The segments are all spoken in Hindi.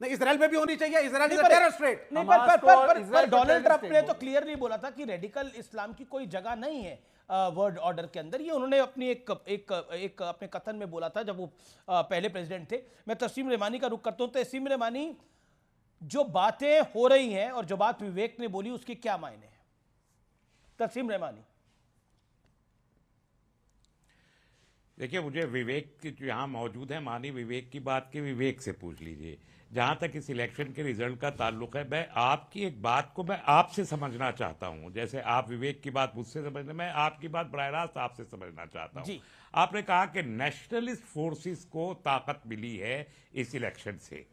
नहीं, इजराइल में भी होनी चाहिए। Israel is a terror state. नहीं, पर डोनाल्ड ट्रंप ने तो क्लियरली बोला था कि रेडिकल इस्लाम की कोई जगह नहीं है वर्ल्ड ऑर्डर के अंदर। ये उन्होंने अपनी एक अपने कथन में बोला था जब वो पहले प्रेसिडेंट थे। मैं तस्लीम रहमानी का रुख करता हूं। तस्लीम रहमानी, जो बातें हो रही हैं और जो बात विवेक ने बोली उसके क्या मायने हैं? तस्लीम रहमानी। देखिए, मुझे विवेक की जो यहाँ मौजूद है, मानी विवेक की बात की विवेक से पूछ लीजिए। जहाँ तक इस इलेक्शन के रिजल्ट का ताल्लुक है, मैं आपकी एक बात को मैं आपसे समझना चाहता हूँ। जैसे आप विवेक की बात मुझसे समझने, मैं आपकी बात बराह रास्त आपसे समझना चाहता हूँ। आपने कहा कि नेशनलिस्ट फोर्सेस को ताकत मिली है इस इलेक्शन से,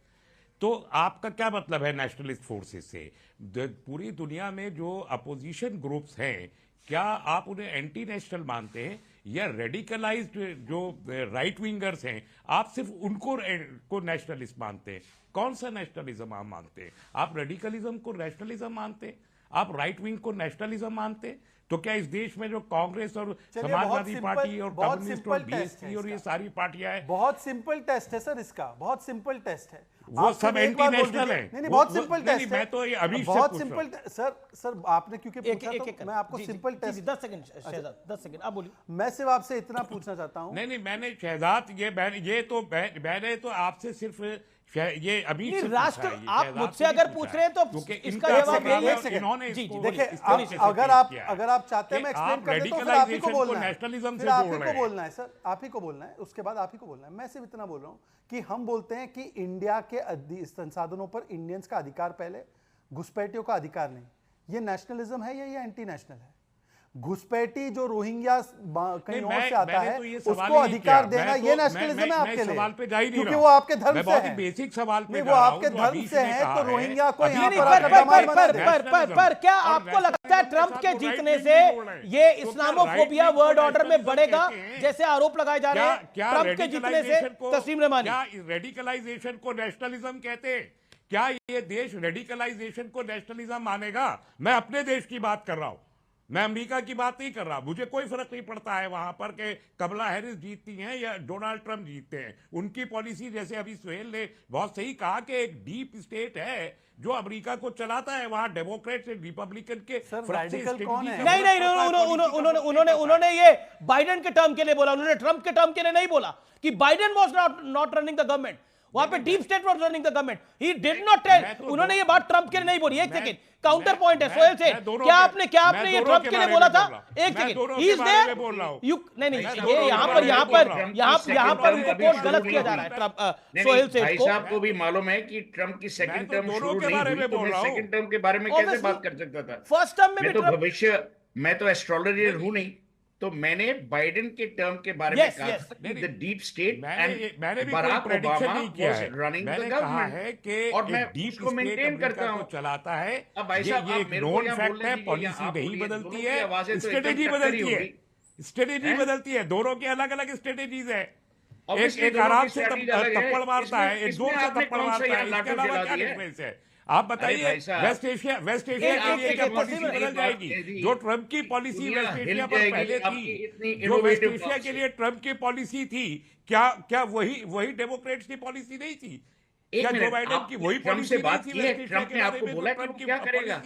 तो आपका क्या मतलब है नेशनलिस्ट फोर्सेस से? पूरी दुनिया में जो अपोजिशन ग्रुप्स हैं, क्या आप उन्हें एंटी नेशनल मानते हैं या रेडिकलाइज्ड जो राइट विंगर्स हैं आप सिर्फ उनको को नेशनलिस्ट मानते हैं? कौन सा नेशनलिज्म आप मानते हैं? आप रेडिकलिज्म को नेशनलिज्म मानते हैं? आप राइट विंग को नेशनलिज्म मानते हैं? तो क्या इस देश में जो कांग्रेस और समाजवादी पार्टी और कम्युनिस्ट और बीएसपी और ये सारी पार्टियां हैं, बहुत सिंपल टेस्ट है सर, इसका बहुत सिंपल टेस्ट है, वो सब एंटी नेशनल है? नहीं, बहुत सिंपल टेस्ट है। मैं तो ये अभी बहुत सिंपल सर आपने क्योंकि पूछा तो मैं आपको simple test. 10 second Shahzad, 10 second आप बोलिए। मैं सिर्फ आपसे इतना पूछना चाहता हूं। नहीं, मैंने शहजाद मैंने तो आपसे सिर्फ ये अभी राष्ट्र, आप मुझसे अगर पूछ रहे हैं तो इसका जवाब यही है। इन्होंने देखिए, अगर आप चाहते हैं मैं एक्सप्लेन कर देता हूं, फिर आप ही को बोलना है, फिर आप ही को बोलना है सर, आप ही को बोलना है, उसके बाद आप ही को बोलना है। मैं सिर्फ इतना बोल रहा हूं कि हम बोलते हैं कि इंडिया के संसाधनों पर इंडियंस का अधिकार पहले, घुसपैठियों का अधिकार नहीं। ये नेशनलिज्म है या ये एंटी नेशनल है? घुसपैठी जो रोहिंग्या कहीं और से आता है उसको अधिकार देना, ये नेशनलिज्म है आपके लिए? सवाल पे जा ही नहीं रहा, क्योंकि वो आपके धर्म से है। बेसिक सवाल पे वो आपके धर्म से है, तो रोहिंग्या को यहाँ पर क्या आपको लगता है ट्रंप के जीतने से ये इस्लामोफोबिया वर्ल्ड ऑर्डर में बढ़ेगा जैसे आरोप लगाए जा रहे हैं ट्रंप के जीतने से? तस्लीम रहमानी, क्या रेडिकलाइजेशन को नेशनलिज्म कहते हैं? क्या ये देश रेडिकलाइजेशन को नेशनलिज्म मानेगा? मैं अपने देश की बात कर रहा हूं, मैं अमेरिका की बात नहीं कर रहा। मुझे कोई फर्क नहीं पड़ता है वहां पर कि कमला हैरिस जीतती हैं या डोनाल्ड ट्रंप जीतते हैं। उनकी पॉलिसी, जैसे अभी सुहेल ने बहुत सही कहा कि एक डीप स्टेट है जो अमेरिका को चलाता है, वहां डेमोक्रेट रिपब्लिकन के उन्होंने ये बाइडेन के टर्म के लिए बोला, उन्होंने ट्रंप के टर्म के लिए नहीं बोला कि Biden was not running the government. वहां पे deep state was running the government, he did not tell. उन्होंने ये बात ट्रंप के लिए नहीं बोली। एक सेकंड, काउंटर पॉइंट है सोहेल से। क्या आपने ये ट्रंप के लिए बोला था? एक second, he is there. You नहीं, ये यहां पर उनको कोट गलत किया जा रहा है ट्रंप सोहेल से। भाई साहब को भी मालूम है कि ट्रंप की सेकंड टर्म शुरू नहीं हुई, तो मैं सेकंड टर्म के बारे में कैसे बात कर सकता था? फर्स्ट टर्म में भी भविष्य, मैं तो एस्ट्रोलॉजर हूं नहीं, तो मैंने बाइडेन के टर्म के बारे में कहा the deep state and Barack Obama was running the government, और मैं उसको मेंटेन करता हूं, चलाता है। अब भाई साहब ये नोन फैक्ट है, पॉलिसी नहीं बदलती है, स्ट्रेटेजी बदलती है, स्ट्रेटेजी बदलती है। दोनों की अलग अलग स्ट्रेटेजीज है। एक आराम से थप्पड़ मारता है, एक जोर से थप्पड़ मारता है, इसके अलावा क्या डिफरेंस है? आप बताइए, वेस्ट एशिया के लिए क्या पॉलिसी बदल जाएगी? जो ट्रंप की पॉलिसी वेस्ट एशिया पर पहले थी, जो वेस्ट एशिया के लिए ट्रंप की पॉलिसी थी, क्या वही डेमोक्रेट्स की पॉलिसी नहीं थी? क्या जो बाइडेन की वही पॉलिसी नहीं थी? ट्रंप ने आपको बोला कि वो क्या करेगा?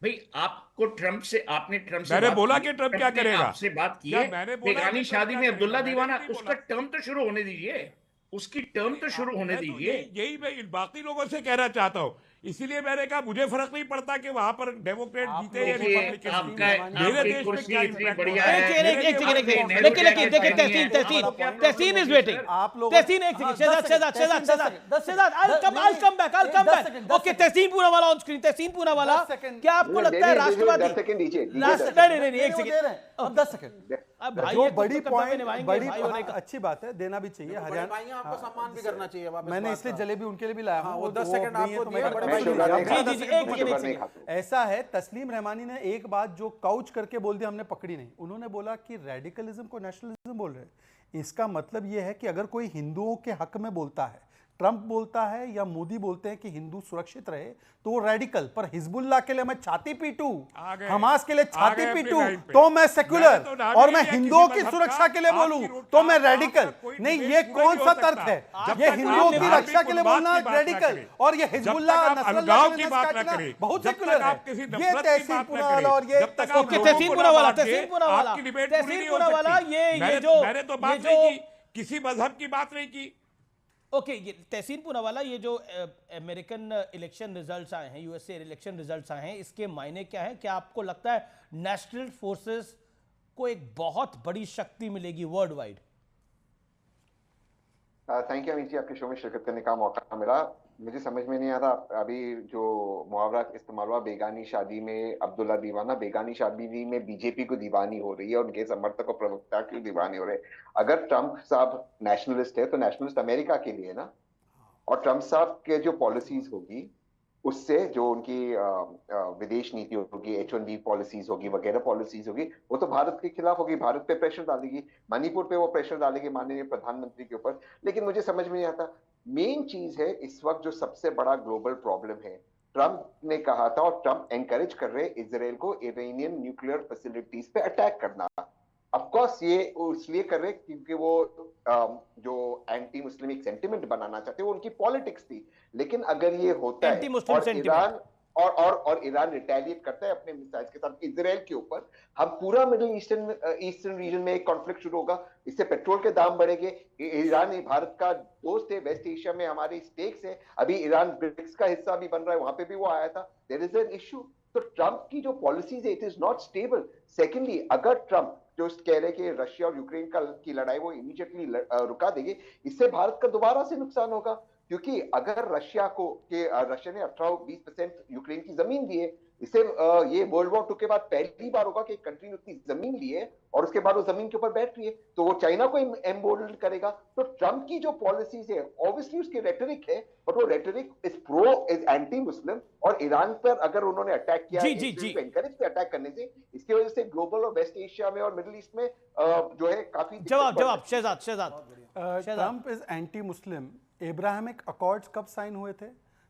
भाई आपको ट्रंप से, आपने ट्रंप से मैंने बोला कि ट्रंप क्या करेगा? आपसे बात की है बेगानी शादी में अब्दुल्ला दीवाना, उसका टर्म तो शुरू होने दीजिए, उसकी टर्म तो शुरू होने दीजिए। यही मैं बाकी लोगों से कहना चाहता हूँ, इसीलिए मैंने कहा मुझे फर्क नहीं पड़ता कि वहां पर डेमोक्रेट जीते या रिपब्लिकन जीते। मेरे देश में क्या इम्पैक्ट बढ़िया है? तहसीन इज वेटिंग। तहसीन, एक second, Shehzad, I'll come back. Okay, Tehseen Poonawalla on screen. Tehseen Poonawalla, क्या आपको लगता है राष्ट्रवादी? नहीं, एक सेकंड, अब 10 सेकंड। अब जो बड़ी पॉइंट, बड़ी अच्छी बात है, देना भी चाहिए। हरियाणा आपको सम्मान भी करना चाहिए। मैंने इसलिए जलेबी उनके लिए भी लाया हूं, वो 10 सेकंड आपको दिए। ऐसा है, तस्लीम रहमानी ने एक बात जो काउच करके बोल दिया, हमने पकड़ी नहीं। उन्होंने बोला कि रेडिकलिज्म को नेशनलिज्म बोल रहे हैं। इसका मतलब यह है कि अगर कोई हिंदुओं के हक में बोलता है, ट्रंप बोलता है या मोदी बोलते हैं कि हिंदू सुरक्षित रहे तो वो रेडिकल, पर हिजबुल्लाह के लिए मैं छाती पीटूं, हमास के लिए छाती पीटूं तो मैं सेक्युलर, और मैं हिंदुओं की सुरक्षा के लिए बोलूं तो मैं रेडिकल। नहीं, ये कौन सा तर्क है? ये हिंदुओं की रक्षा के लिए बोलना रेडिकल, और ये हिजबुल्लाह नसरुल्लाह की बात काटना बहुत सेक्युलर है। ये तहसीन पुनावाला और ये तहसीन पुनावाला ये जो मैंने तो बात नहीं की, किसी मजहब की बात नहीं की। ओके, ये तहसीन पुनावाला, ये जो अमेरिकन इलेक्शन रिजल्ट्स आए हैं, यूएसए इलेक्शन रिजल्ट्स आए हैं, इसके मायने क्या है? क्या आपको लगता है नेशनल फोर्सेस को एक बहुत बड़ी शक्ति मिलेगी world wide? Thank you Amit ji, आपके शो में शिरकत करने का मौका मिला। मुझे समझ में नहीं आता अभी जो मुहावरा इस्तेमाल हुआ बेगानी शादी में अब्दुल्ला दीवाना, बेगानी शादी में बीजेपी को दीवानी हो रही है और उनके समर्थक और प्रवक्ता क्यों दीवानी हो रहे हैं? अगर ट्रंप साहब नेशनलिस्ट है तो नेशनलिस्ट अमेरिका के लिए ना, और ट्रंप साहब के जो पॉलिसीज होगी उससे जो उनकी विदेश नीति होगी, H1B पॉलिसीज होगी, वगैरह पॉलिसीज होगी, वो तो भारत के खिलाफ होगी, भारत पे प्रेशर डालेगी, मणिपुर पे वो प्रेशर डालेगी माननीय प्रधानमंत्री के ऊपर। लेकिन मुझे समझ में नहीं आता, मेन चीज है इस वक्त जो सबसे बड़ा ग्लोबल प्रॉब्लम है, ट्रंप ने कहा था और ट्रंप एनकरेज कर रहे इजराइल को इरानियन न्यूक्लियर फैसिलिटीज पे अटैक करना। ऑफ कोर्स ये इसलिए कर रहे क्योंकि वो जो एंटी मुस्लिम सेंटिमेंट बनाना चाहते हैं, वो उनकी पॉलिटिक्स थी। लेकिन अगर ये होता है और ईरान और ईरान रिटेलिएट करता है अपने मिसाइल्स के साथ इजराइल के ऊपर, हम पूरा मिडिल ईस्टर्न रीजन में एक कॉन्फ्लिक्ट शुरू होगा। इससे पेट्रोल के दाम बढ़ेंगे। ईरान भारत का दोस्त है, वेस्ट एशिया में हमारी स्टेक्स है, अभी ईरान ब्रिक्स का हिस्सा भी बन रहा है, वहां पे भी वो आया था। There is an issue. तो ट्रंप की जो पॉलिसीज है it is not stable. Secondly, अगर ट्रंप जो कह रहे कि रशिया और यूक्रेन की लड़ाई वो इमीडिएटली रुका देंगे, इससे भारत का दोबारा से नुकसान होगा। क्योंकि अगर रशिया ने 18-20% यूक्रेन की जमीन दी है, इसे ये वर्ल्ड वॉर 2 के बाद पहली बार होगा कि एक कंट्री ने उतनी जमीन ली है और उसके बाद वो जमीन के ऊपर बैठ रही है, तो वो चाइना को एम्बोल्डन करेगा। तो ट्रंप की जो पॉलिसीज है ऑब्वियसली उसकी रेटरिक है, बट वो रेटरिक इज एंटी मुस्लिम, और ईरान पर अगर उन्होंने अटैक किया एनकरेज पे अटैक करने से, इसकी वजह से ग्लोबल और वेस्ट एशिया में और मिडिल ईस्ट में जो है काफी जवाब Shehzad Trump is anti Muslim. Abrahamic Accords कब साइन हुए थे?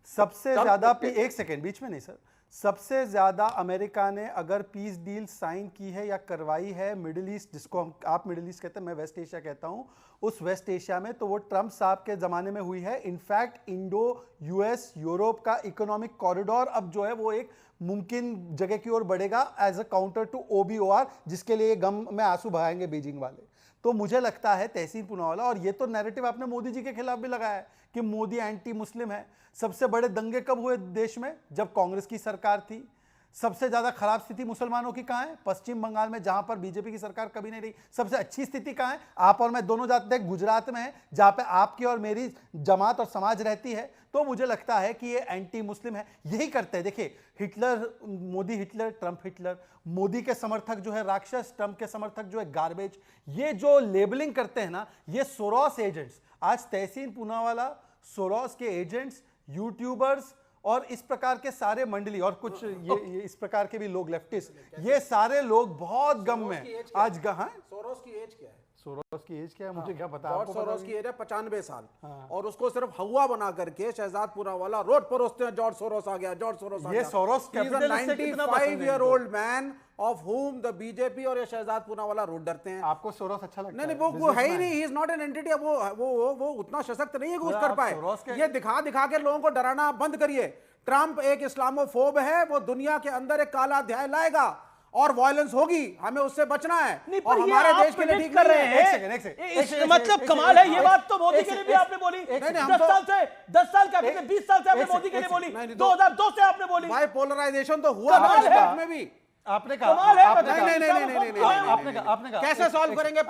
सबसे ज्यादा, एक सेकेंड बीच में नहीं सर, सबसे ज्यादा अमेरिका ने अगर पीस डील साइन की है या करवाई है मिडिल ईस्ट, जिसको आप मिडिल ईस्ट कहते हैं, मैं वेस्ट एशिया कहता हूं, उस वेस्ट एशिया में, तो वो ट्रंप साहब के जमाने में हुई है। इनफैक्ट इंडो यूएस यूरोप का इकोनॉमिक कॉरिडोर अब जो है वो एक मुमकिन जगह की ओर बढ़ेगा as a counter to OBOR, जिसके लिए गम में आंसू बहाएंगे बीजिंग वाले। तो मुझे लगता है तहसीन पुनावाला, और ये तो नैरेटिव आपने मोदी जी के खिलाफ भी लगाया है कि मोदी एंटी मुस्लिम है। सबसे बड़े दंगे कब हुए देश में? जब कांग्रेस की सरकार थी। सबसे ज्यादा खराब स्थिति मुसलमानों की कहां है? पश्चिम बंगाल में, जहां पर बीजेपी की सरकार कभी नहीं रही। सबसे अच्छी स्थिति कहां है? आप और मैं दोनों जाते हैं, गुजरात में है, जहां पे आपकी और मेरी जमात और समाज रहती है। तो मुझे लगता है कि ये एंटी मुस्लिम है, यही करते हैं। देखिए, Hitler, Modi Hitler, Trump Hitler, Modi के समर्थक जो है राक्षस, ट्रंप के समर्थक जो है गार्बेज। ये जो लेबलिंग करते हैं ना, ये सोरोस एजेंट्स, आज तहसीन पुनावाला, सोरोस के एजेंट्स, यूट्यूबर्स और इस प्रकार के सारे मंडली और कुछ ये इस प्रकार के भी लोग, लेफ्टिस्ट, ये सारे लोग बहुत गम में आज गहां। सोरोस की एज क्या है? सोरोस की एज क्या है मुझे क्या पता? जॉर्ज सोरोस की एज है 95 साल। और उसको सिर्फ हवा बना करके शहजाद पुनावाला रोड परोसते हैं, जॉर्ज सोरोस आ गया, जॉर्ज सोरोस आ गया। ये सोरोस कैपिटलिस्ट से कितना पसंद है? 95-year-old man of whom the BJP और ये शहजाद पुनावाला रोड डरते हैं। आपको सोरोस अच्छा लगता है? नहीं, वो है ही नहीं, he is not an entity. वो उतना सशक्त नहीं है कि कुछ कर पाए। ये दिखा के लोगों को डराना बंद करिए। ट्रंप एक इस्लामोफोब है, वो दुनिया के अंदर एक काला अध्याय लाएगा और वायलेंस होगी, हमें उससे बचना है। और हमारे देश के लिए ठीक कर रहे हैं। मतलब कमाल है, ये बात तो मोदी के लिए भी आपने बोली। 10 साल का 20 साल से आपने मोदी के लिए बोली, 2002 से आपने बोली। भाई पोलराइजेशन तो हुआ में भी। आपने कहा आपने कहा कैसे सॉल्व करेंगे?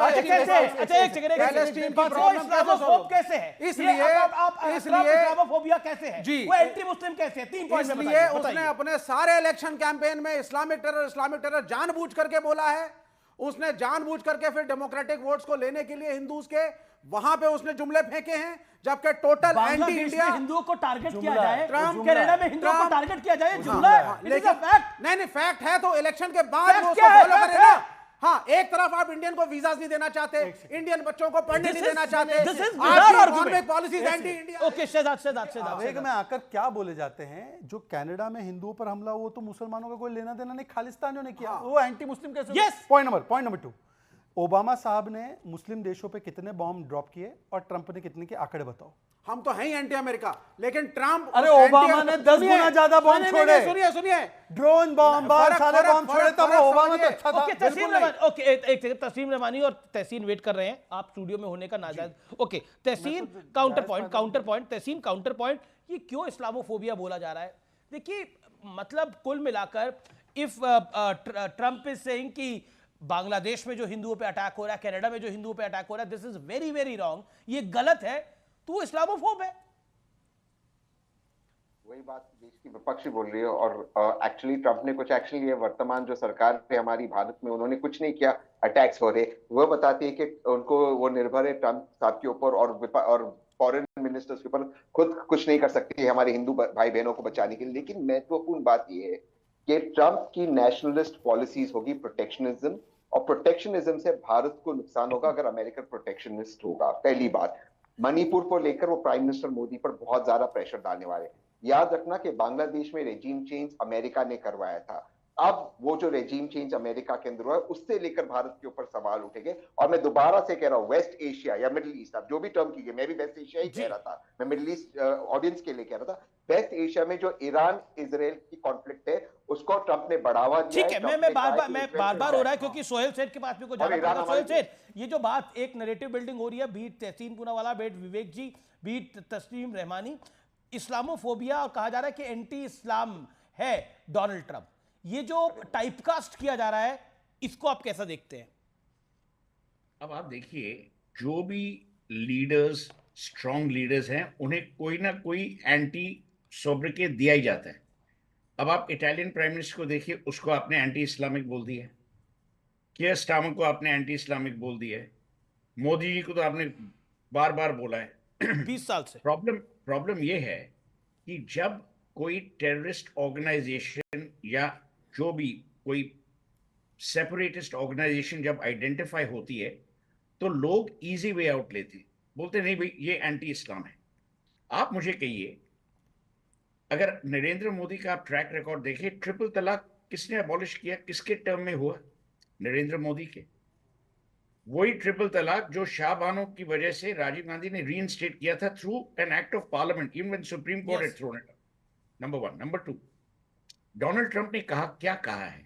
इस्लामोफोबिया कैसे है जी, वो एंटी मुस्लिम कैसे है? 3 पॉइंट में इसलिए उसने अपने सारे इलेक्शन कैंपेन में इस्लामिक टेरर जानबूझ करके बोला है। उसने जानबूझ करके फिर डेमोक्रेटिक वोट्स को लेने के लिए हिंदूज के वहां पे उसने जुमले फेंके हैं, जबकि टोटल एंटी इंडिया। हिंदुओं को टारगेट किया जाए, कनाडा में हिंदुओं को टारगेट किया जाए, जुमला है। लेकिन नहीं, फैक्ट है तो इलेक्शन के बाद वो उसको फॉलो करेगा। हाँ, एक तरफ आप इंडियन को वीजा नहीं देना चाहते, इंडियन बच्चों को पढ़ने नहीं देना चाहते, economic policies anti India. Okay Shehzad में आकर क्या बोले जाते हैं, जो कनाडा में हिंदुओं पर हमला, वो तो मुसलमानों का कोई लेना देना नहीं, खालिस्तानियों ने किया, वो एंटी मुस्लिम कैसे? पॉइंट नंबर 2, ओबामा साहब ने मुस्लिम देशों पे कितने बॉम्ब ड्रॉप किए और ट्रंप ने कितने के, आंकड़े बताओ। हम तो हैं ही एंटी अमेरिका, लेकिन ट्रम्प, अरे ओबामा ने 10 गुना ज्यादा बॉम्ब छोड़े। सुनिए, ड्रोन बॉम्ब, सारे बॉम्ब छोड़े, तब ओबामा तो अच्छा था। एक तस्लीम रमानी और तहसीन वेट कर रहे हैं, आप स्टूडियो में होने का नाजायज। ओके तहसीन, काउंटर पॉइंट तहसीन, काउंटर पॉइंट, ये क्यों इस्लामोफोबिया बोला जा रहा है? देखिए, मतलब कुल मिलाकर इफ ट्रम्प इज सेइंग कि बांग्लादेश में जो हिंदुओं पे अटैक हो रहा है, कनाडा में जो हिंदुओं पे अटैक हो रहा है, this is very very wrong, ये गलत है, तो वो इस्लामोफोब है। वही बात देश की विपक्ष बोल रही है, और एक्चुअली ट्रंप ने कुछ एक्शन लिए, वर्तमान जो सरकार है हमारी भारत में, उन्होंने कुछ नहीं किया, अटैक्स हो रहे, वो बताती है कि उनको वो निर्भर है ट्रंप साहब के ऊपर और फॉरेन मिनिस्टर्स के ऊपर, खुद कुछ नहीं कर सकती है हमारे हिंदू भाई बहनों को बचाने के लिए। लेकिन महत्वपूर्ण बात यह है कि ट्रंप की नेशनलिस्ट पॉलिसीज होगी प्रोटेक्शनिज्म, और प्रोटेक्शनिज्म से भारत को नुकसान होगा अगर अमेरिकन प्रोटेक्शनिस्ट होगा। पहली बात, मणिपुर को लेकर वो प्राइम मिनिस्टर मोदी पर बहुत ज्यादा प्रेशर डालने वाले। याद रखना कि बांग्लादेश में रेजिम चेंज अमेरिका ने करवाया था, अब वो जो रेजिम चेंज अमेरिका के अंदर हुआ है, उससे लेकर भारत के ऊपर सवाल उठेंगे। और मैं दोबारा से कह रहा हूं, वेस्ट एशिया या मिडिल ईस्ट, अब जो भी टर्म की, मैं भी वेस्ट एशिया ही कह रहा था, मैं मिडिल ईस्ट ऑडियंस के लिए कह रहा था, वेस्ट एशिया में जो ईरान इजराइल की कॉन्फ्लिक्ट है, उसको ट्रंप ने बढ़ावा दिया। ठीक है, मैं बार-बार हो रहा है, क्योंकि सोहेल सेठ के पास भी कुछ जाना पड़ेगा। सोहेल सेठ, ये जो बात एक नैरेटिव बिल्डिंग हो रही है, बीट तहसीन पूनावाला, बीट विवेक जी, बीट तस्लीम रहमानी, इस्लामोफोबिया, और कहा जा रहा है कि एंटी इस्लाम है डोनाल्ड ट्रंप, ये जो टाइपकास्ट किया जा रहा है, इसको आप कैसा देखते हैं? अब आप देखिए, जो भी लीडर्स, स्ट्रॉन्ग लीडर्स हैं, उन्हें कोई ना कोई एंटी सोब्रिकेट दिया ही जाता है। अब आप इटालियन प्राइम मिनिस्टर को देखिए, उसको आपने एंटी इस्लामिक बोल दिया है, कियर स्टारमर को आपने एंटी इस्लामिक बोल दिया है, मोदी जी को तो आपने बार बार बोला है 20 साल से। प्रॉब्लम ये है कि जब कोई टेररिस्ट ऑर्गेनाइजेशन या जो भी कोई सेपरेटिस्ट ऑर्गेनाइजेशन जब आइडेंटिफाई होती है, तो लोग इजी वे आउट लेते हैं, बोलते नहीं भाई ये एंटी इस्लाम है। आप मुझे कहिए, अगर नरेंद्र मोदी का आप ट्रैक रिकॉर्ड देखिए, ट्रिपल तलाक किसने अबॉलिश किया, किसके टर्म में हुआ? नरेंद्र मोदी के। वही ट्रिपल तलाक जो शाह बानो की वजह से राजीव गांधी ने रीइंस्टेट किया था through an act of parliament, even when Supreme Court had thrown it. Number 1। Number 2, Donald Trump ने क्या कहा है?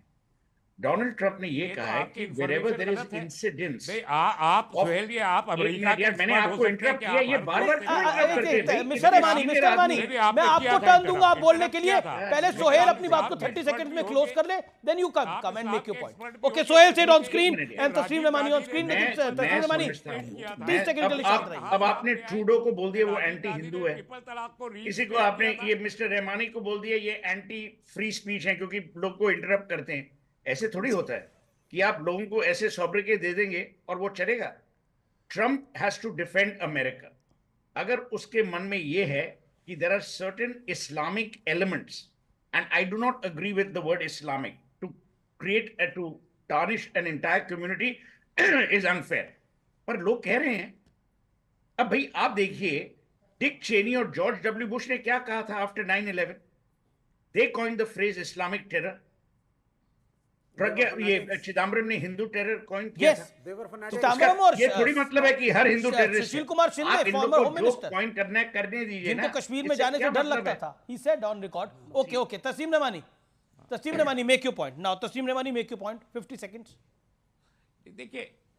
डोनाल्ड ट्रंप ने ये कहा है कि wherever there is incidents, आप सोहेल, ये आप अमेरिका के, मैंने आपको इंटरप्ट किया, ये बार-बार मिस्टर रमानी, मैं आपको टर्न दूंगा आप बोलने के लिए, पहले सोहेल अपनी बात को 30 सेकंड्स में क्लोज कर ले, then you come and make your point. Okay, Sohail said on screen and Tasleem Rahmani on screen. तस्लीम रमानी 30 सेकंड के लिए शांत रहिए। अब आपने ट्रूडो को बोल दिया वो एंटी हिंदू है, किसी को आपने ये मिस्टर रहमानी को बोल दिया ये एंटी फ्री स्पीच है क्योंकि लोग को इंटरप्ट करते हैं। ऐसे थोड़ी होता है कि आप लोगों को ऐसे सौब्रिके दे देंगे और वो चलेगा। Trump has to defend America. अगर उसके मन में ये है कि there are certain Islamic elements, and I do not agree with the word Islamic, to tarnish an entire community is unfair. पर लोग कह रहे हैं, अब भाई आप देखिए, डिक चेनी और जॉर्ज डब्ल्यू बुश ने क्या कहा था after 9/11? They coined the phrase Islamic terror. ये चिदम्बरम ने हिंदू टेरर कॉइन किया था। चिदम्बरम और ये थोड़ी मतलब है कि हर Hindu terrorist. Sushil Kumar Shinde, former home minister, coin करने दीजिए, जिनको कश्मीर में जाने से डर लगता था, he said on record. Okay, Tasleem Rahmani make your point now. Tasleem Rahmani make your point, 50 seconds.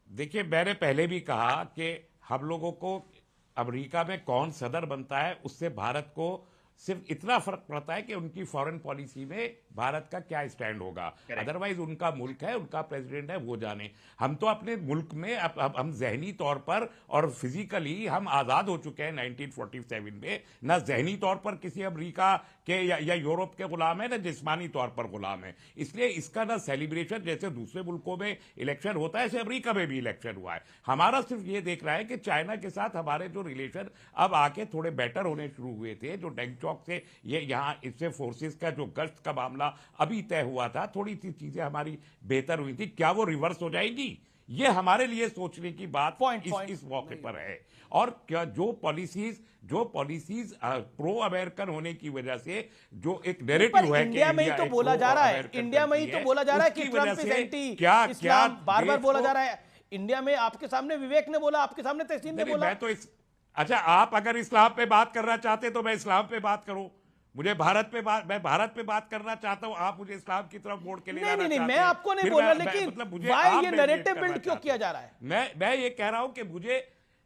देखिए मैंने पहले भी कहा कि हम लोगों को अमेरिका में कौन सदर बनता है उससे भारत को सिर्फ इतना फर्क पड़ता है कि उनकी फॉरेन पॉलिसी में भारत का क्या स्टैंड होगा। अदरवाइज उनका मुल्क है, उनका प्रेसिडेंट है, वो जाने। हम तो अपने मुल्क में हम जहनी तौर पर और फिजिकली हम आज़ाद हो चुके हैं 1947 में। ना जहनी तौर पर किसी अमेरिका के या यूरोप के गुलाम है, ना जिस्मानी तौर पर गुलाम है। इसलिए इसका ना सेलिब्रेशन जैसे दूसरे मुल्कों में इलेक्शन होता है, ऐसे अमेरिका में भी इलेक्शन हुआ है। हमारा सिर्फ ये देख रहा है कि चाइना के साथ हमारे जो रिलेशन अब आके थोड़े बेटर होने शुरू हुए थे, जो डेंग चौक से ये यहाँ इससे फोर्सेस का जो गश्त का मामला अभी तय हुआ था, थोड़ी सी चीजें हमारी बेहतर हुई थी, क्या वो रिवर्स हो जाएंगी? ये हमारे लिए सोचने की बात इस मौके पर है। और क्या जो पॉलिसीज प्रो अमेरिकन होने की वजह से जो एक नैरेटिव है इंडिया में ही तो बोला जा रहा है, इंडिया में ही तो बोला जा रहा है कि ट्रम्प इज एंटी इस्लाम, बार-बार बोला जा रहा है। इंडिया में आपके सामने विवेक ने बोला, आपके सामने तहसीन ने बोला। मैं तो अच्छा, आप अगर इस्लाम पे बात करना चाहते तो मैं इस्लाम पे बात करूं, मुझे मैं भारत पे बात करना चाहता हूं, आप मुझे इस्लाम की तरफ मोड़ के ले जाना चाहते हैं। नहीं, मैं आपको नहीं बोल रहा, लेकिन मतलब व्हाई ये नैरेटिव बिल्ड क्यों किया जा रहा है? मैं ये कह रहा हूं कि मुझे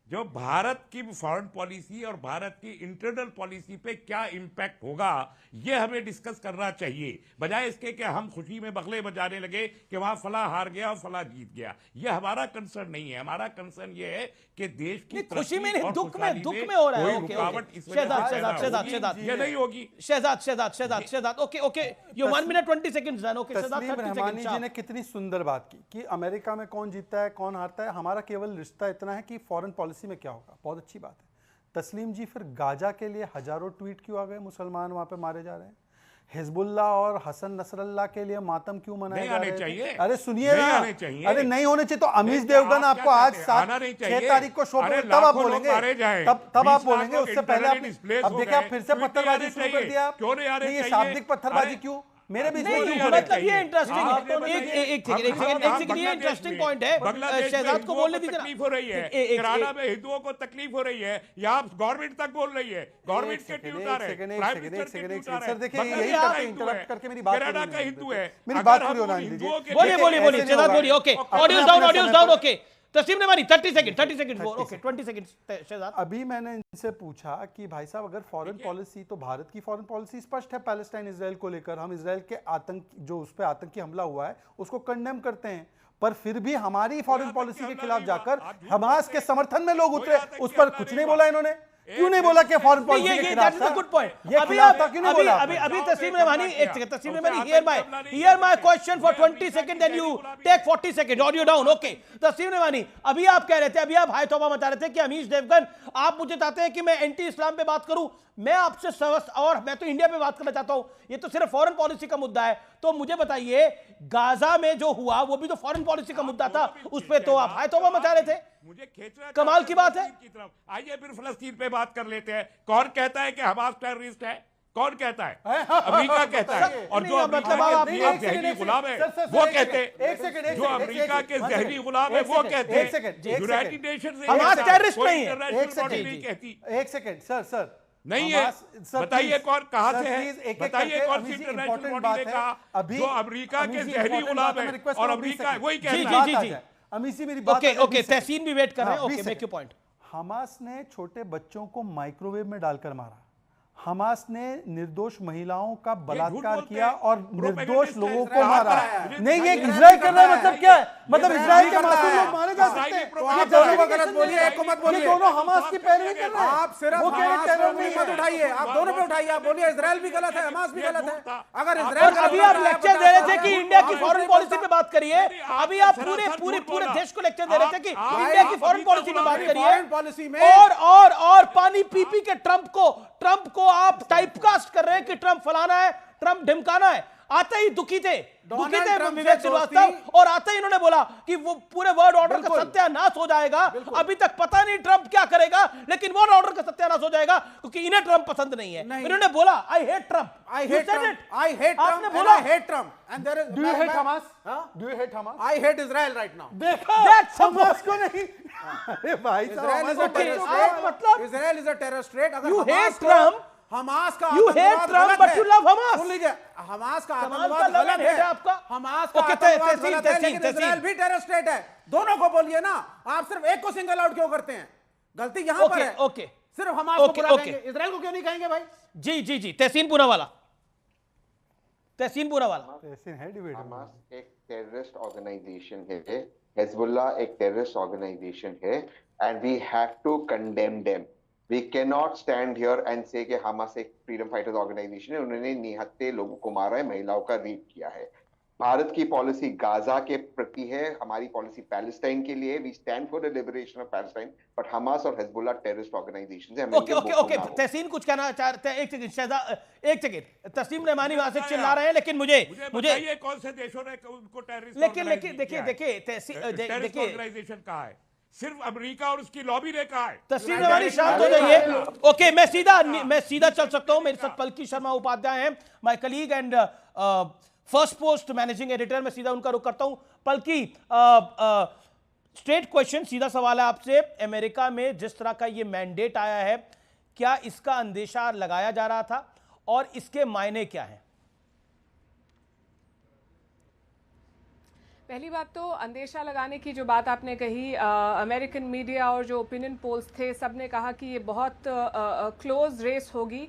जो भारत की फॉरेन पॉलिसी और भारत की इंटरनल पॉलिसी पे क्या इंपैक्ट होगा ये हमें डिस्कस करना चाहिए, बजाय इसके कि हम खुशी में बगले बजाने लगे कि वहां फला हार गया और फला जीत गया। ये हमारा कंसर्न नहीं है। हमारा कंसर्न ये है कि देश की खुशी में नहीं, दुख में हो रहा है। रुकावट इस शहजाद ये नहीं होगी। Shehzad okay you 1 minute 20 seconds done. Okay Shehzad, Tasleem Rahmani जी ने कितनी सुंदर बात की कि अमेरिका में कौन जीतता है कौन हारता है, हमारा केवल रिश्ता इतना है कि फॉरेन पॉलिसी में क्या होगा। बहुत अच्छी बात है। तस्लीम जी, फिर गाजा के लिए हजारों ट्वीट क्यों आ गए? मुसलमान वहां पे मारे जा रहे हैं। हिजबुल्लाह और हसन नसरल्लाह के लिए मातम क्यों मनाए जा रहे हैं? अरे सुनिए ना, अरे नहीं होने चाहिए तो अमीश देवगन आपको आज 6 तारीख को शो पे, तब आप बोलेंगे, तब आप बोलेंगे। उससे पहले अब देखिए आप फिर से पत्थरबाजी शुरू कर दिया। ये शाब्दिक पत्थरबाजी क्यों? मेरे बीच में मतलब ये इंटरेस्टिंग है। एक सेकंड, ये इंटरेस्टिंग पॉइंट है। शहजाद को बोलने दीजिए। तकलीफ हो रही है, केरला में हिंदुओं को तकलीफ हो रही है, यहाँ गवर्नमेंट तक बोल रही है, गवर्नमेंट के ट्वीट आ रहे हैं। सर देखिए यही करते इंटरप्ट करके मेरी बात, कनाडा का हिंदू है, मेरी बात पूरी होना दीजिए। बोलिए शहजाद बोलिए। Okay, audio down. ओके तस्लीम ने मारी 30 सेकंड ओके 20 सेकंड शहजाद। अभी मैंने इनसे पूछा कि भाई साहब अगर फॉरेन पॉलिसी, तो भारत की फॉरेन पॉलिसी स्पष्ट है पैलेस्टाइन इसराइल को लेकर। हम इसराइल के आतंक, जो उस पर आतंकी हमला हुआ है उसको कंडेम करते हैं, पर फिर भी हमारी फॉरेन पॉलिसी के खिलाफ जाकर हमास के समर्थन में लोग उतरे, उस पर कुछ नहीं बोला इन्होंने। क्यों नहीं बोला कि फॉरेन पॉलिसी के खिलाफ था? Good point. अभी तस्लीम रहमानी, एक second Tasleem Rahmani, here my question for 20 second, then you take 40 second, audio down. Okay Tasleem Rahmani, अभी आप कह रहे थे, अभी आप हाय तौबा मचा रहे थे कि अमीश देवगन, आप मुझे चाहते हैं कि मैं एंटी इस्लाम पे बात करूं। मैं आपसे और मैं तो इंडिया पे बात करना चाहता हूं, ये तो सिर्फ फॉरेन पॉलिसी का मुद्दा है। तो मुझे बताइए, गाजा में जो हुआ वो भी तो फॉरेन पॉलिसी का मुद्दा था, उस पे तो आप हाय तौबा मचा रहे थे। मुझे खींचना कमाल की बात है। आइए फिर फिलिस्तीन पे बात कर लेते हैं। कौन कहता है कि हमास टेररिस्ट है? कौन कहता है? अमेरिका कहता है। और जो अमेरिका के जहनी गुलाम है वो कहते हैं, जो अमेरिका के जहनी गुलाम है वो कहते हैं यूनाइटेड नेशंस हमास टेररिस्ट नहीं है। एक सेकंड सर नहीं है, बताइए कौन, कहां से है? बताइए कौन सी इंटरनेशनल बॉडी ने कहा जो अमेरिका के जहनी गुलाम है? और अमेरिका वही कहता है। अमीसी मेरी बात ओके तहसीन भी वेट कर रहे हैं। Okay make your point. Hamas ने छोटे बच्चों को माइक्रोवेव में डालकर मारा। हमास ने निर्दोष महिलाओं का बलात्कार किया और निर्दोष लोगों को मारा। नहीं, ये इजराइल कर रहा है, मतलब क्या है? मतलब इजराइल के मासूम लोग मारे जा सकते हैं? ये दोनों गलत बोलिए, एक को मत बोलिए। दोनों हमास की पैरवी कर रहे हैं। आप सिर्फ हमास पे मत उठाइए, आप दोनों पे उठाइए। आप बोलिए इजराइल भी गलत है, हमास भी गलत है। अगर इजराइल, अभी आप लेक्चर दे रहे थे कि इंडिया की फॉरेन पॉलिसी पे बात करिए। अभी आप पूरे देश को लेक्चर दे रहे थे कि इंडिया की फॉरेन पॉलिसी पे बात करिए। और पानी पी पी के ट्रंप को आप टाइपकास्ट कर रहे हैं कि ट्रंप फलाना है, ट्रंप ढिमकाना है। आते ही दुखी थे विवेक श्रीवास्तव, और आते ही इन्होंने बोला कि वो पूरे वर्ल्ड ऑर्डर का सत्यानाश हो जाएगा। अभी तक पता नहीं ट्रंप क्या करेगा, लेकिन वर्ल्ड ऑर्डर का सत्यानाश हो जाएगा क्योंकि इन्हें ट्रंप पसंद नहीं है। इन्होंने बोला आई हेट ट्रंप, आपने बोला I hate Trump and there is do you hate Hamas? Do you hate Hamas? I hate Israel right now. देखा हमास को नहीं। अरे भाई Israel is a terrorist state, मतलब Israel is a terrorist state. अगर यू हेट ट्रंप, हमास का You hate Trump but you love Hamas। सुन लीजिए, हमास का कमाल का आतंकवाद गलत है है आपका। हमास का आतंकवाद गलत है, लेकिन इजराइल भी टेररिस्ट स्टेट है। दोनों को बोलिए ना, आप सिर्फ एक को सिंगल आउट क्यों करते हैं? गलती यहां पर है। ओके सिर्फ हमास को बुरा कहेंगे, इजराइल को क्यों नहीं कहेंगे भाई? जी तहसीन पूनावाला हमास एक टेररिस्ट ऑर्गेनाइजेशन है, हिजबुल्लाह एक टेररिस्ट ऑर्गेनाइजेशन है, and we have to condemn them. We cannot stand here and say कि हमास एक फ्रीडम फाइटर्स ऑर्गेनाइजेशन है, उन्होंने निहत्थे लोगों को मारा है, महिलाओं का रेप किया है। भारत की पॉलिसी गाजा के प्रति है, हमारी पॉलिसी पैलेस्टाइन के लिए, we stand for the liberation of Palestine, but Hamas और हिजबुल्ला टेररिस्ट ऑर्गेनाइजेशंस हैं। ओके तहसीन कुछ कहना चाहते हैं? एक सेकंड शहजाद, एक सेकंड, तस्लीम रहमानी वहां से चिल्ला रहे हैं, लेकिन मुझे कौन से देशों ने उनको टेररिस्ट लेकिन देखिए ऑर्गेनाइजेशन कहा है? सिर्फ अमेरिका और उसकी लॉबी ने कहा है। तस्लीम रहमानी शांत हो जाइए। ओके, मैं सीधा चल सकता हूं। मेरे साथ पलकी शर्मा उपाध्याय हैं, my colleague and first post managing editor. मैं सीधा उनका रुख करता हूं। पलकी, स्ट्रेट क्वेश्चन, सीधा सवाल है आपसे। अमेरिका में जिस तरह का ये मैंडेट आया है, क्या इसका अंदेशा लगाया जा रहा था और इसके मायने क्या हैं? पहली बात तो अंदेशा लगाने की जो बात आपने कही, अमेरिकन मीडिया और जो ओपिनियन पोल्स थे, सब ने कहा कि ये बहुत क्लोज रेस होगी,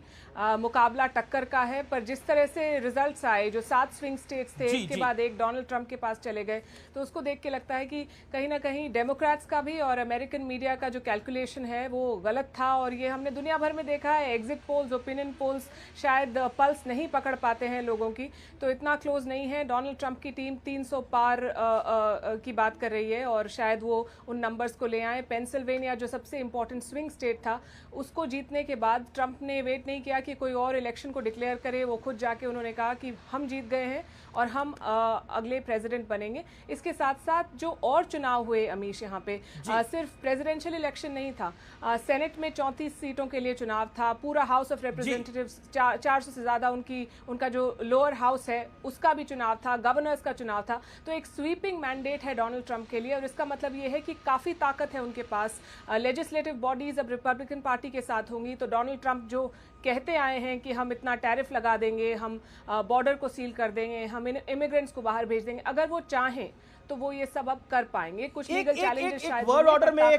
मुकाबला टक्कर का है। पर जिस तरह से रिजल्ट्स आए, जो 7 स्विंग स्टेट्स थे, एक के बाद एक डोनाल्ड ट्रंप के पास चले गए, तो उसको देख के लगता है कि कहीं ना कहीं डेमोक्रेट्स का भी और अमेरिकन मीडिया का जो कैलकुलेशन है वो गलत था। और ये हमने दुनिया भर में देखा है, एग्जिट पोल्स, ओपिनियन पोल्स शायद पल्स नहीं पकड़ पाते हैं लोगों की, तो इतना क्लोज नहीं है। डोनाल्ड ट्रंप की टीम 300 पार की बात कर रही है और शायद वो उन नंबर्स को ले आए। पेंसिल्वेनिया जो सबसे इंपॉर्टेंट स्विंग स्टेट था, उसको जीतने के बाद ट्रंप ने वेट नहीं किया कि कोई और इलेक्शन को डिक्लेयर करे, वो खुद जाके उन्होंने कहा कि हम जीत गए हैं और हम अगले प्रेसिडेंट बनेंगे। इसके साथ साथ जो और चुनाव हुए अमीश, यहाँ पे सिर्फ प्रेसिडेंशियल इलेक्शन नहीं था, सेनेट में 34 सीटों के लिए चुनाव था, पूरा हाउस ऑफ रिप्रेजेंटेटिव्स 400 से ज्यादा उनका जो लोअर हाउस है उसका भी चुनाव था, गवर्नर्स का चुनाव था। तो एक स्वीपिंग मैंडेट है डोनाल्ड ट्रंप के लिए और इसका मतलब ये है कि काफी ताकत है उनके पास। लेजिस्लेटिव बॉडीज अब रिपब्लिकन पार्टी के साथ होंगी, तो डोनाल्ड ट्रंप जो कहते आए हैं कि हम इतना टैरिफ लगा देंगे, हम बॉर्डर को सील कर देंगे, हम इमिग्रेंट्स को बाहर भेज देंगे, अगर वो चाहें तो वो ये सब अब कर पाएंगे। कुछ लीगल चैलेंजेस शायद वर्ड ऑर्डर में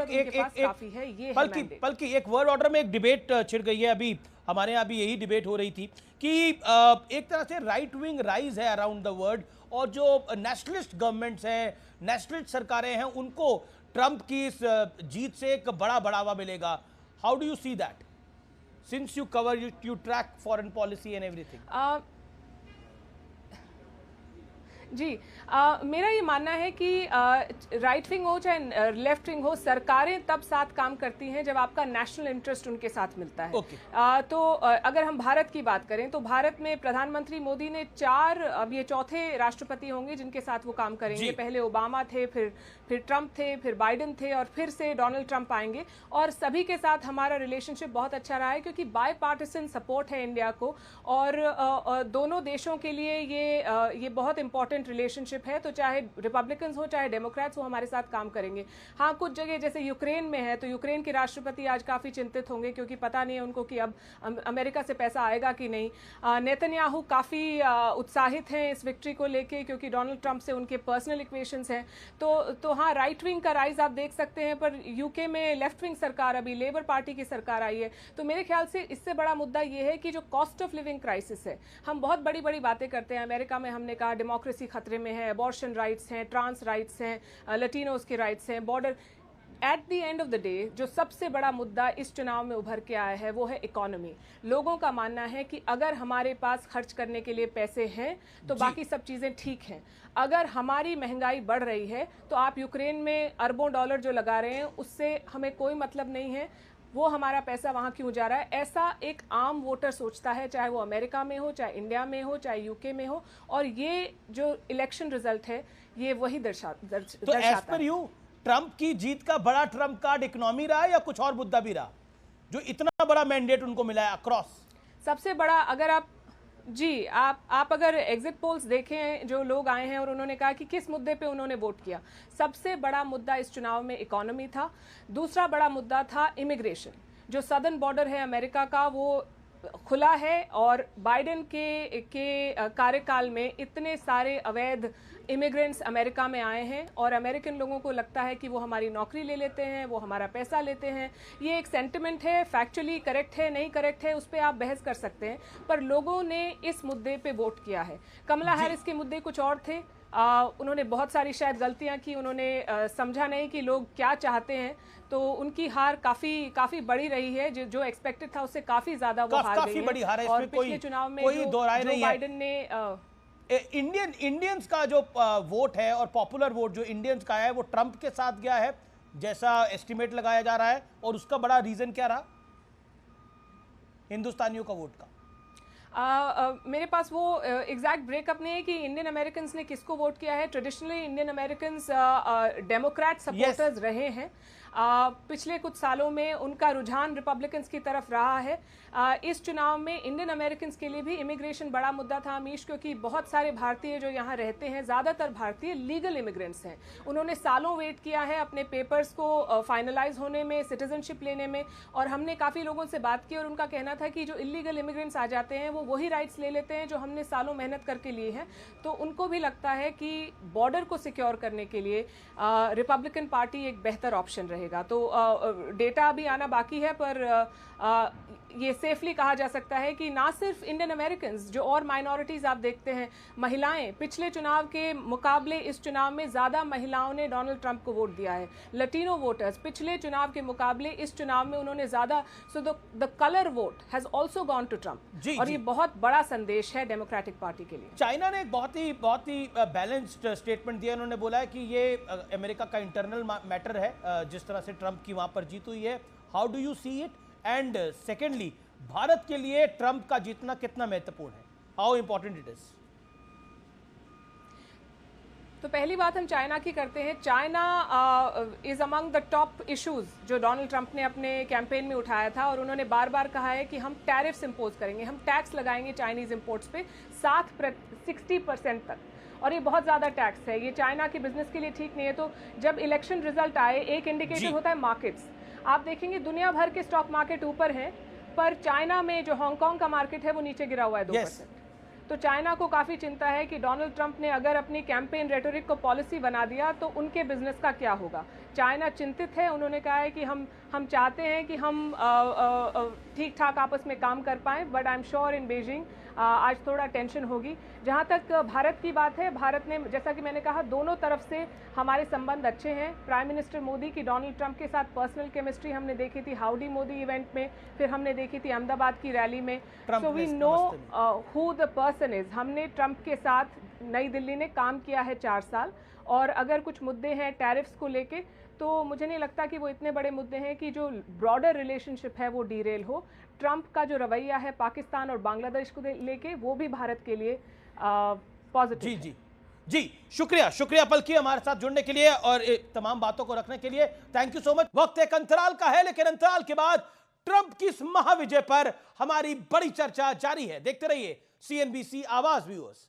काफी है। ये बल्कि एक वर्ड ऑर्डर में एक डिबेट छिड़ गई है। अभी हमारे यहाँ भी यही डिबेट हो रही थी कि एक तरह से राइट विंग राइज है अराउंड द वर्ल्ड, और जो नेशनलिस्ट गवर्नमेंट्स हैं, नेशनलिस्ट सरकारें हैं, उनको ट्रंप की इस जीत से एक बड़ा बढ़ावा मिलेगा। How do you see that, since you cover, you track foreign policy and everything? जी, मेरा ये मानना है कि राइट विंग हो चाहे लेफ्ट विंग हो, सरकारें तब साथ काम करती हैं जब आपका नेशनल इंटरेस्ट उनके साथ मिलता है। तो अगर हम भारत की बात करें तो भारत में प्रधानमंत्री मोदी ने 4, अब ये चौथे राष्ट्रपति होंगे जिनके साथ वो काम करेंगे। पहले ओबामा थे, फिर ट्रंप थे, फिर बाइडेन थे और फिर से डोनाल्ड ट्रंप आएंगे। और सभी के साथ हमारा रिलेशनशिप बहुत अच्छा रहा है क्योंकि बाय पार्टिसन सपोर्ट है इंडिया को, और दोनों देशों के लिए ये बहुत इंपॉर्टेंट रिलेशनशिप है। तो चाहे रिपब्लिकन्स हो चाहे डेमोक्रेट्स हो, हमारे साथ काम करेंगे। हाँ, कुछ जगह जैसे यूक्रेन में है तो यूक्रेन के राष्ट्रपति आज काफ़ी चिंतित होंगे क्योंकि पता नहीं है उनको कि अब अमेरिका से पैसा आएगा कि नहीं। नेतन्याहू काफ़ी उत्साहित हैं इस विक्ट्री को लेके क्योंकि डोनाल्ड ट्रंप से उनके पर्सनल इक्वेशंस हैं। तो हाँ, राइट विंग का राइज आप देख सकते हैं, पर यूके में लेफ्ट विंग सरकार, अभी लेबर पार्टी की सरकार आई है। तो मेरे ख्याल से इससे बड़ा मुद्दा ये है कि जो कॉस्ट ऑफ लिविंग क्राइसिस है, हम बहुत बड़ी बड़ी बातें करते हैं। अमेरिका में हमने कहा डेमोक्रेसी खतरे में है, अबॉर्शन राइट्स हैं, ट्रांस राइट्स हैं, लैटिनोस के राइट्स हैं, border. At the end of the day जो सबसे बड़ा मुद्दा इस चुनाव में उभर के आया है वो है इकोनॉमी। लोगों का मानना है कि अगर हमारे पास खर्च करने के लिए पैसे हैं तो बाकी सब चीज़ें ठीक हैं। अगर हमारी महंगाई बढ़ रही है तो आप यूक्रेन में अरबों डॉलर जो लगा रहे हैं उससे हमें कोई मतलब नहीं है, वो हमारा पैसा वहाँ क्यों जा रहा है, ऐसा एक आम वोटर सोचता है, चाहे वो अमेरिका में हो, चाहे इंडिया में हो, चाहे यूके में हो। और ये जो इलेक्शन रिजल्ट है ये वही दर्शाता है। ट्रंप की जीत का बड़ा ट्रंप कार्ड इकोनॉमी रहा या कुछ और मुद्दा भी रहा, जो इतना बड़ा मैंडेट उनको मिला है अक्रॉस? सबसे बड़ा, अगर आप अगर एग्जिट पोल्स देखें, जो लोग आए हैं और उन्होंने कहा कि किस मुद्दे पे उन्होंने वोट किया, सबसे बड़ा मुद्दा इस चुनाव में इकोनॉमी था। दूसरा बड़ा मुद्दा था इमिग्रेशन। जो सदर्न बॉर्डर है अमेरिका का वो खुला है और बाइडेन के कार्यकाल में इतने सारे अवैध इमिग्रेंट्स अमेरिका में आए हैं और अमेरिकन लोगों को लगता है कि वो हमारी नौकरी ले लेते हैं, वो हमारा पैसा लेते हैं। ये एक सेंटिमेंट है, फैक्चुअली करेक्ट है नहीं करेक्ट है उस पर आप बहस कर सकते हैं, पर लोगों ने इस मुद्दे पे वोट किया है। कमला हैरिस के मुद्दे कुछ और थे, उन्होंने बहुत सारी शायद गलतियां की, उन्होंने समझा नहीं कि लोग क्या चाहते हैं, तो उनकी हार काफी बड़ी रही है। जो एक्सपेक्टेड था उससे काफी ज्यादा वो हार गई है। और पिछले चुनाव में जो बाइडेन ने इंडियंस का जो वोट है और पॉपुलर वोट जो इंडियंस का है वो ट्रंप के साथ गया है जैसा एस्टिमेट लगाया जा रहा है, और उसका बड़ा रीजन क्या रहा हिंदुस्तानियों का वोट का? मेरे पास वो एग्जैक्ट ब्रेकअप नहीं है कि इंडियन अमेरिकन्स ने किसको वोट किया है। Traditionally Indian Americans Democrat supporters रहे हैं। पिछले कुछ सालों में उनका रुझान रिपब्लिकन्स की तरफ रहा है। इस चुनाव में इंडियन अमेरिकन्स के लिए भी इमिग्रेशन बड़ा मुद्दा था अमीश, क्योंकि बहुत सारे भारतीय जो यहाँ रहते हैं, ज़्यादातर भारतीय लीगल इमिग्रेंट्स हैं। उन्होंने सालों वेट किया है अपने पेपर्स को फाइनलाइज होने में, सिटीजनशिप लेने में, और हमने काफ़ी लोगों से बात की और उनका कहना था कि जो इलीगल इमिग्रेंट्स आ जाते हैं वो वही राइट्स ले लेते हैं जो हमने सालों मेहनत करके लिए हैं। तो उनको भी लगता है कि बॉर्डर को सिक्योर करने के लिए रिपब्लिकन पार्टी एक बेहतर ऑप्शन रहेगा। तो डेटा अभी आना बाकी है, पर ये सेफली कहा जा सकता है कि ना सिर्फ इंडियन अमेरिकन्स, जो और माइनॉरिटीज़ आप देखते हैं, महिलाएं, पिछले चुनाव के मुकाबले इस चुनाव में ज़्यादा महिलाओं ने डोनाल्ड ट्रंप को वोट दिया है। लटीनो वोटर्स पिछले चुनाव के मुकाबले इस चुनाव में उन्होंने ज़्यादा, so the colour vote has also gone to Trump, और ये बहुत बड़ा संदेश है डेमोक्रेटिक पार्टी के लिए। चाइना ने एक बहुत ही बैलेंस्ड स्टेटमेंट दिया। उन्होंने बोला है कि ये अमेरिका का इंटरनल मैटर है, जिस तरह से ट्रंप की वहां पर जीत हुई है। How do you see it? And secondly, Bharat के लिए ट्रंप का जीतना कितना महत्वपूर्ण है? How important it is? तो पहली बात हम चाइना की करते हैं। China is among the top issues जो डोनाल्ड ट्रंप ने अपने कैंपेन में उठाया था, और उन्होंने बार बार कहा है कि हम टैरिफ्स इंपोज करेंगे, हम टैक्स लगाएंगे चाइनीज इंपोर्ट्स पे 60% तक, और ये बहुत ज़्यादा टैक्स है। ये चाइना के बिजनेस के लिए ठीक नहीं है। तो जब इलेक्शन रिजल्ट आए, एक इंडिकेटर होता है मार्केट्स। आप देखेंगे दुनिया भर के स्टॉक मार्केट ऊपर हैं, पर चाइना में जो हांगकांग का मार्केट है वो नीचे गिरा हुआ है 2%। तो चाइना को काफ़ी चिंता है कि डोनाल्ड ट्रंप ने अगर अपनी कैंपेन रेटोरिक को पॉलिसी बना दिया तो उनके बिजनेस का क्या होगा। चाइना चिंतित है। उन्होंने कहा है कि हम चाहते हैं कि हम ठीक ठाक आपस में काम कर पाएँ, but I am sure in Beijing आज थोड़ा टेंशन होगी। जहाँ तक भारत की बात है, भारत ने, जैसा कि मैंने कहा, दोनों तरफ से हमारे संबंध अच्छे हैं। प्राइम मिनिस्टर मोदी की डोनाल्ड ट्रंप के साथ पर्सनल केमिस्ट्री हमने देखी थी हाउडी मोदी इवेंट में, फिर हमने देखी थी अहमदाबाद की रैली में। So we know who the person is. हमने ट्रंप के साथ नई दिल्ली ने काम किया है 4 साल, और अगर कुछ मुद्दे हैं टैरिफ्स को लेके, तो मुझे नहीं लगता कि वो इतने बड़े मुद्दे हैं कि जो ब्रॉडर रिलेशनशिप है वो डीरेल हो। ट्रंप का जो रवैया है पाकिस्तान और बांग्लादेश को लेके, वो भी भारत के लिए पॉजिटिव। जी शुक्रिया पलकी हमारे साथ जुड़ने के लिए और तमाम बातों को रखने के लिए। Thank you so much. वक्त एक अंतराल का है, लेकिन अंतराल के बाद ट्रंप की इस महाविजय पर हमारी बड़ी चर्चा जारी है। देखते रहिए CNBC आवाज व्यूअर्स।